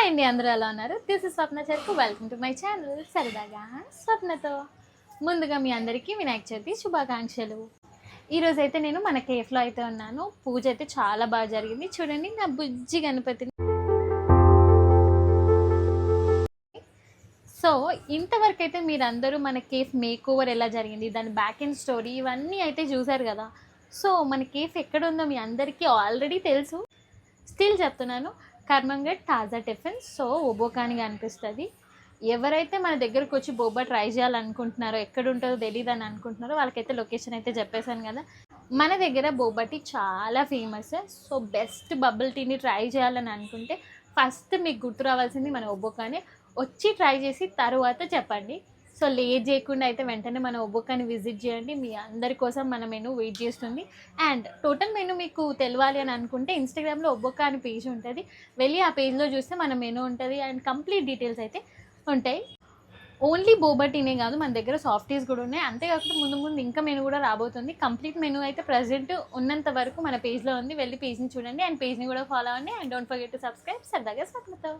అండి, అందరూ ఎలా ఉన్నారు? దిస్ ఇస్ స్వప్న చెరుకు. వెల్కమ్ టు మై ఛానల్ సరదాగా స్వప్నతో. ముందుగా మీ అందరికీ వినాయక చవితి శుభాకాంక్షలు. ఈరోజు అయితే నేను మన కేఫ్లో అయితే ఉన్నాను. పూజ అయితే చాలా బాగా జరిగింది. చూడండి నా బుజ్జి గణపతిని. సో ఇంతవరకు అయితే మీరందరూ మన కేఫ్ మేక్ ఓవర్ ఎలా జరిగింది, దాని బ్యాక్ ఎండ్ స్టోరీ ఇవన్నీ అయితే చూసారు కదా. సో మన కేఫ్ ఎక్కడ ఉందో మీ అందరికీ ఆల్రెడీ తెలుసు. స్టిల్ చెప్తున్నాను, కర్మంగడ్ తాజా టిఫిన్. సో ఒబోకానిగా అనిపిస్తుంది. ఎవరైతే మన దగ్గరకు వచ్చి బోబా ట్రై చేయాలనుకుంటున్నారో, ఎక్కడ ఉంటుందో తెలియదు అని అనుకుంటున్నారో వాళ్ళకైతే లొకేషన్ అయితే చెప్పేశాను కదా. మన దగ్గర బోబా టీ చాలా ఫేమస్. సో బెస్ట్ బబుల్ టీని ట్రై చేయాలని అనుకుంటే ఫస్ట్ మీకు గుర్తు రావాల్సింది మన ఒబోకానే. వచ్చి ట్రై చేసి తర్వాత చెప్పండి. సో లేట్ చేయకుండా అయితే వెంటనే మన ఒబోకాని విజిట్ చేయండి. మీ అందరి కోసం మన మెనూ వెయిట్ చేస్తుంది. అండ్ టోటల్ మెనూ మీకు తెలియాలి అని అనుకుంటే ఇన్స్టాగ్రామ్లో ఒబోకా అని పేజ్ ఉంటుంది. వెళ్ళి ఆ పేజ్లో చూస్తే మన మెనూ ఉంటుంది అండ్ కంప్లీట్ డీటెయిల్స్ అయితే ఉంటాయి. ఓన్లీ బోబా టీనే కాదు, మన దగ్గర సాఫ్టీస్ కూడా ఉన్నాయి. అంతేకాకుండా ముందు ముందు ఇంకా మెనూ కూడా రాబోతుంది. కంప్లీట్ మెనూ అయితే ప్రజెంట్ ఉన్నంత వరకు మన పేజ్లో ఉంది. వెళ్ళి పేజ్ని చూడండి అండ్ పేజ్ని కూడా ఫాలో అవ్వండి. And don't forget to subscribe సరదాగా స్వప్నతో.